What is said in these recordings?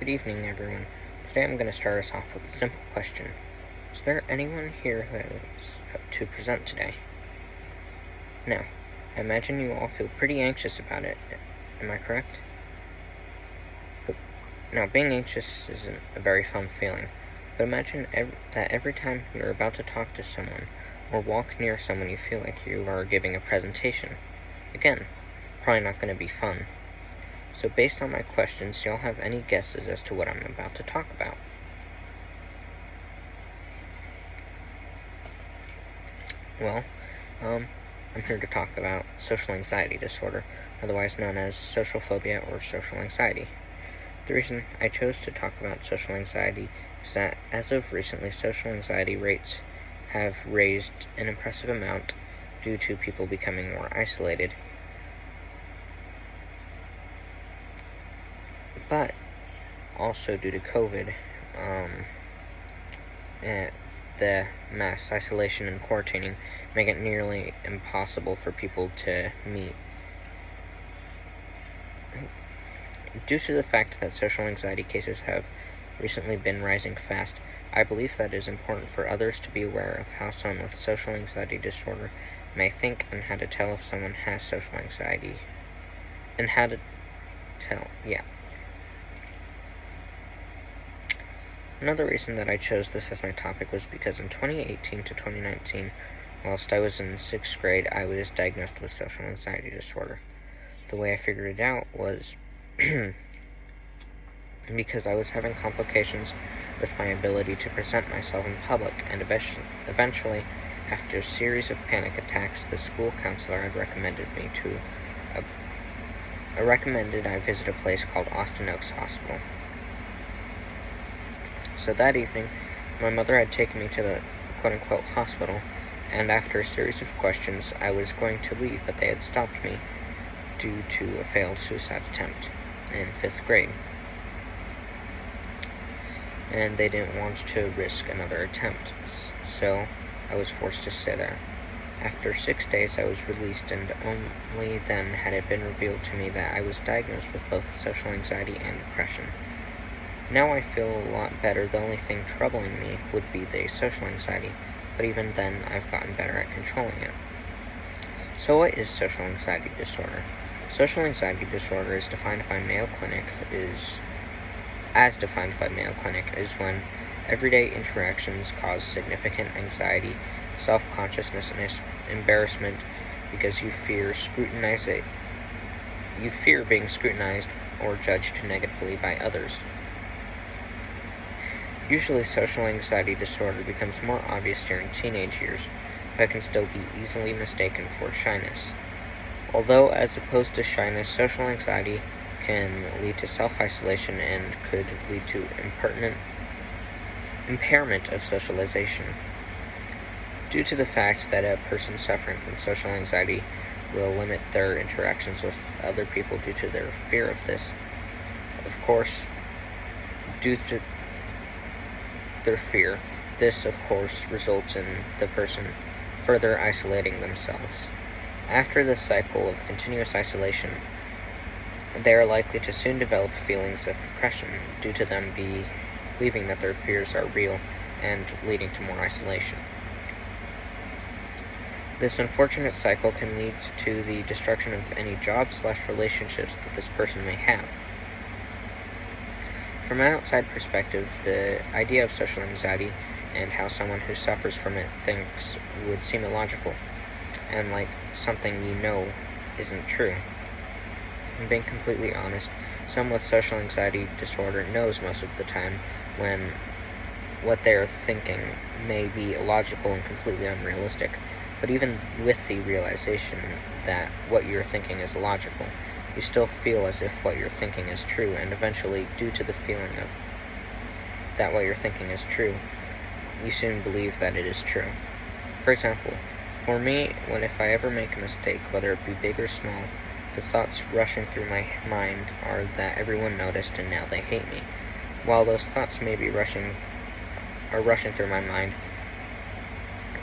Good evening, everyone. Today I'm going to start us off with a simple question. Is there anyone here who has to present today? Now, I imagine you all feel pretty anxious about it. Am I correct? Now, being anxious isn't a very fun feeling, but imagine that every time you're about to talk to someone or walk near someone you feel like you are giving a presentation. Again, probably not going to be fun. So based on my questions, do y'all have any guesses as to what I'm about to talk about? Well, I'm here to talk about social anxiety disorder, otherwise known as social phobia or social anxiety. The reason I chose to talk about social anxiety is that as of recently, social anxiety rates have raised an impressive amount due to people becoming more isolated. But also due to COVID, the mass isolation and quarantining make it nearly impossible for people to meet. Due to the fact that social anxiety cases have recently been rising fast, I believe that it is important for others to be aware of how someone with social anxiety disorder may think and how to tell if someone has social anxiety. And how to tell, Another reason that I chose this as my topic was because in 2018 to 2019, whilst I was in 6th grade, I was diagnosed with social anxiety disorder. The way I figured it out was because I was having complications with my ability to present myself in public, and eventually, after a series of panic attacks, the school counselor had recommended I visit a place called Austin Oaks Hospital. So that evening, my mother had taken me to the quote-unquote hospital, and after a series of questions, I was going to leave, but they had stopped me due to a failed suicide attempt in 5th grade. And they didn't want to risk another attempt, so I was forced to stay there. After 6 days, I was released, and only then had it been revealed to me that I was diagnosed with both social anxiety and depression. Now I feel a lot better. The only thing troubling me would be the social anxiety, but even then I've gotten better at controlling it. So what is social anxiety disorder? Social anxiety disorder is defined by Mayo Clinic is when everyday interactions cause significant anxiety, self-consciousness, and embarrassment because you fear being scrutinized or judged negatively by others. Usually, social anxiety disorder becomes more obvious during teenage years, but can still be easily mistaken for shyness. Although, as opposed to shyness, social anxiety can lead to self-isolation and could lead to impairment of socialization. Due to the fact that a person suffering from social anxiety will limit their interactions with other people due to their fear of this, due to their fear, this of course results in the person further isolating themselves. After this cycle of continuous isolation, they are likely to soon develop feelings of depression due to them believing that their fears are real and leading to more isolation. This unfortunate cycle can lead to the destruction of any jobs/relationships that this person may have. From an outside perspective, the idea of social anxiety and how someone who suffers from it thinks would seem illogical, and like something you know isn't true. And being completely honest, someone with social anxiety disorder knows most of the time when what they are thinking may be illogical and completely unrealistic, but even with the realization that what you're thinking is illogical, you still feel as if what you're thinking is true, and eventually, due to the feeling of that what you're thinking is true, you soon believe that it is true. For example, for me, if I ever make a mistake, whether it be big or small, the thoughts rushing through my mind are that everyone noticed and now they hate me. While those thoughts may be rushing through my mind,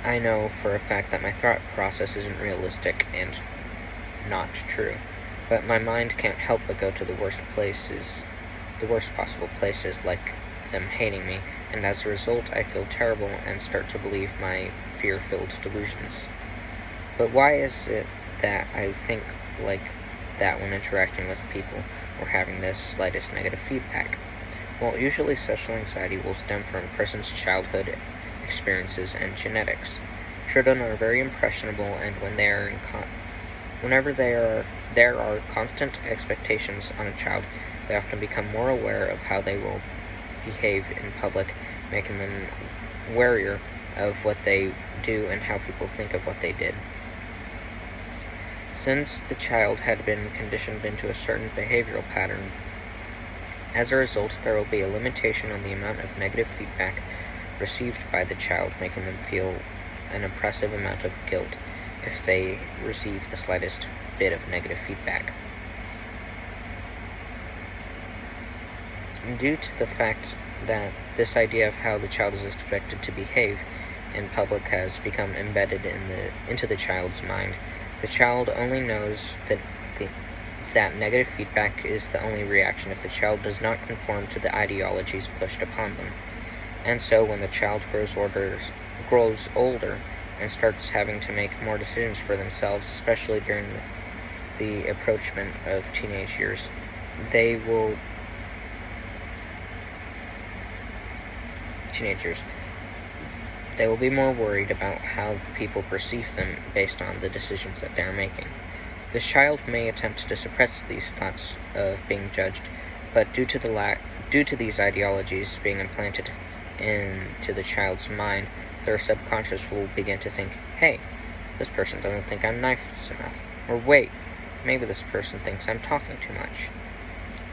I know for a fact that my thought process isn't realistic and not true. But my mind can't help but go to the worst places the worst possible places, like them hating me, and as a result I feel terrible and start to believe my fear-filled delusions. But why is it that I think like that when interacting with people or having the slightest negative feedback? Well, usually social anxiety will stem from a person's childhood experiences and genetics. Children are very impressionable, and whenever there are constant expectations on a child, they often become more aware of how they will behave in public, making them warier of what they do and how people think of what they did. Since the child had been conditioned into a certain behavioral pattern, as a result, there will be a limitation on the amount of negative feedback received by the child, making them feel an oppressive amount of guilt if they receive the slightest bit of negative feedback. Due to the fact that this idea of how the child is expected to behave in public has become embedded into the child's mind, the child only knows that negative feedback is the only reaction if the child does not conform to the ideologies pushed upon them. And so when the child grows older and starts having to make more decisions for themselves, especially during the approachment of teenage years, they will be more worried about how people perceive them based on the decisions that they're making. The child may attempt to suppress these thoughts of being judged, but due to these ideologies being implanted into the child's mind, their subconscious will begin to think, hey, this person doesn't think I'm nice enough. Or wait, maybe this person thinks I'm talking too much.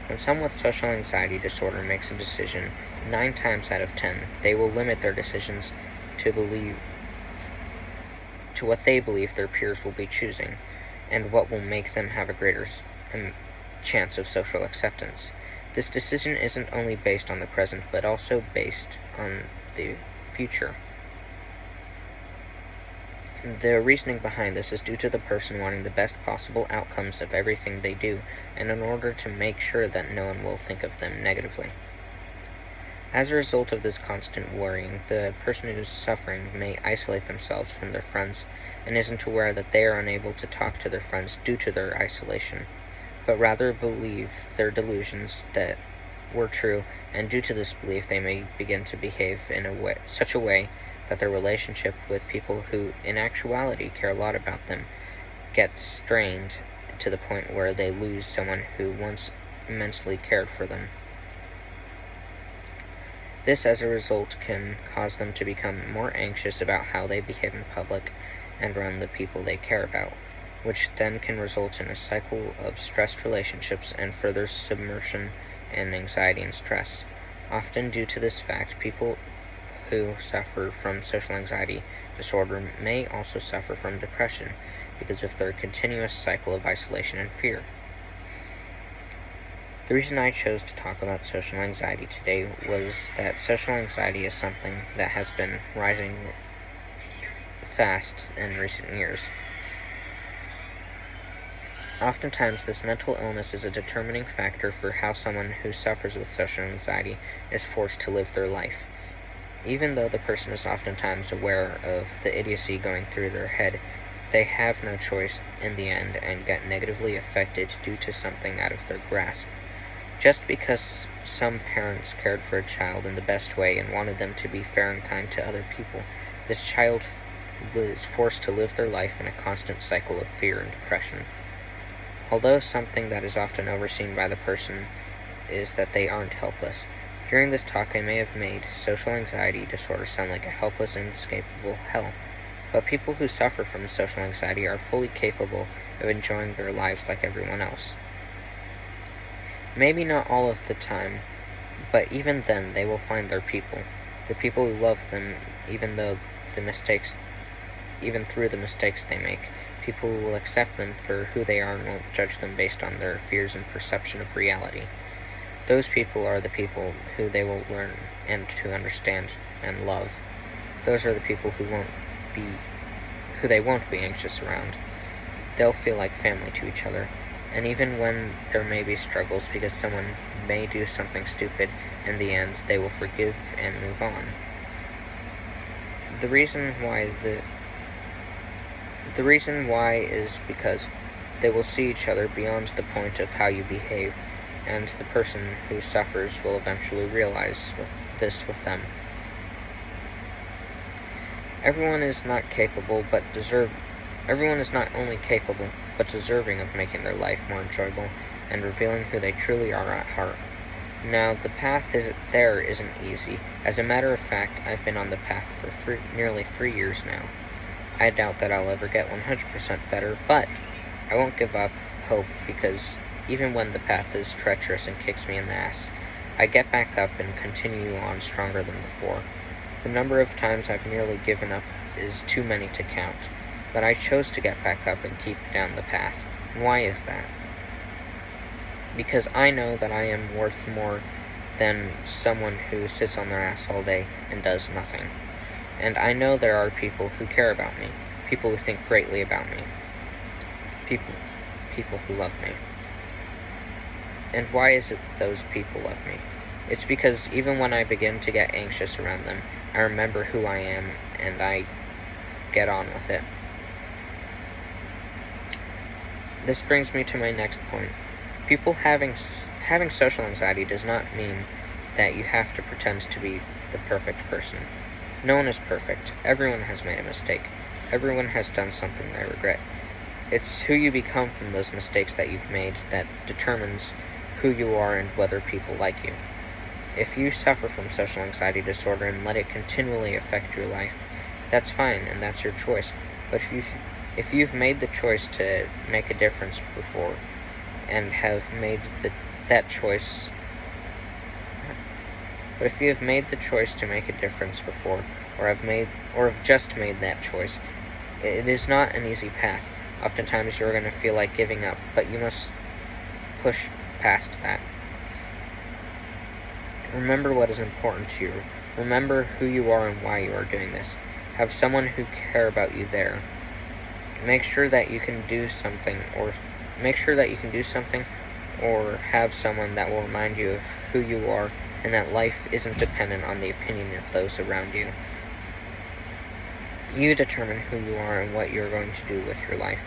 When someone with social anxiety disorder makes a decision, 9 times out of 10, they will limit their decisions to what they believe their peers will be choosing, and what will make them have a greater chance of social acceptance. This decision isn't only based on the present, but also based on the future. The reasoning behind this is due to the person wanting the best possible outcomes of everything they do, and in order to make sure that no one will think of them negatively. As a result of this constant worrying, the person who is suffering may isolate themselves from their friends and isn't aware that they are unable to talk to their friends due to their isolation, but rather believe their delusions that were true, and due to this belief they may begin to behave in such a way that their relationship with people who in actuality care a lot about them gets strained to the point where they lose someone who once immensely cared for them. This, as a result, can cause them to become more anxious about how they behave in public and around the people they care about, which then can result in a cycle of stressed relationships and further submersion in anxiety and stress. Often due to this fact, people who suffer from social anxiety disorder may also suffer from depression because of their continuous cycle of isolation and fear. The reason I chose to talk about social anxiety today was that social anxiety is something that has been rising fast in recent years. Oftentimes, this mental illness is a determining factor for how someone who suffers with social anxiety is forced to live their life. Even though the person is oftentimes aware of the idiocy going through their head, they have no choice in the end and get negatively affected due to something out of their grasp. Just because some parents cared for a child in the best way and wanted them to be fair and kind to other people, this child was forced to live their life in a constant cycle of fear and depression. Although something that is often overseen by the person is that they aren't helpless. During this talk, I may have made social anxiety disorder sound like a helpless and inescapable hell, but people who suffer from social anxiety are fully capable of enjoying their lives like everyone else. Maybe not all of the time, but even then they will find their people, the people who love them even through the mistakes they make, people who will accept them for who they are and won't judge them based on their fears and perception of reality. Those people are the people who they will learn and to understand and love. Those are the people who they won't be anxious around. They'll feel like family to each other. And even when there may be struggles because someone may do something stupid, in the end they will forgive and move on. The reason why is because they will see each other beyond the point of how you behave, and the person who suffers will eventually realize this with them. Everyone is not only capable, but deserving of making their life more enjoyable and revealing who they truly are at heart. Now, the path isn't easy. As a matter of fact, I've been on the path for nearly 3 years now. I doubt that I'll ever get 100% better, but I won't give up hope, because even when the path is treacherous and kicks me in the ass, I get back up and continue on stronger than before. The number of times I've nearly given up is too many to count, but I chose to get back up and keep down the path. And why is that? Because I know that I am worth more than someone who sits on their ass all day and does nothing. And I know there are people who care about me, people who think greatly about me, people who love me. And why is it those people love me? It's because even when I begin to get anxious around them, I remember who I am and I get on with it. This brings me to my next point. People having social anxiety does not mean that you have to pretend to be the perfect person. No one is perfect. Everyone has made a mistake. Everyone has done something they regret. It's who you become from those mistakes that you've made that determines who you are and whether people like you. If you suffer from social anxiety disorder and let it continually affect your life, that's fine and that's your choice. But if you've made the choice to make a difference before and have made that choice But if you have made the choice to make a difference before, or have just made that choice, it is not an easy path. Oftentimes you're going to feel like giving up, but you must push past that. Remember what is important to you. Remember who you are and why you are doing this. Have someone who care about you there. Make sure that you can do something, or have someone that will remind you of who you are and that life isn't dependent on the opinion of those around you. You determine who you are and what you're going to do with your life.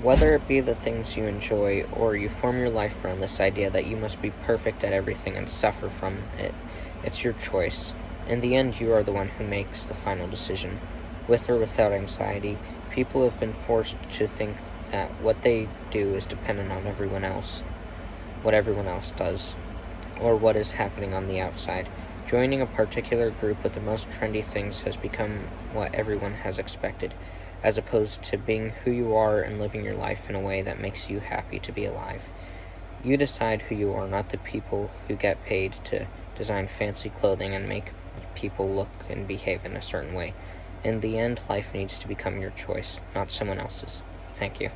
Whether it be the things you enjoy, or you form your life around this idea that you must be perfect at everything and suffer from it, it's your choice. In the end, you are the one who makes the final decision. With or without anxiety, people have been forced to think that what they do is dependent on what everyone else does, or what is happening on the outside. Joining a particular group with the most trendy things has become what everyone has expected, as opposed to being who you are and living your life in a way that makes you happy to be alive. You decide who you are, not the people who get paid to design fancy clothing and make people look and behave in a certain way. In the end, life needs to become your choice, not someone else's. Thank you.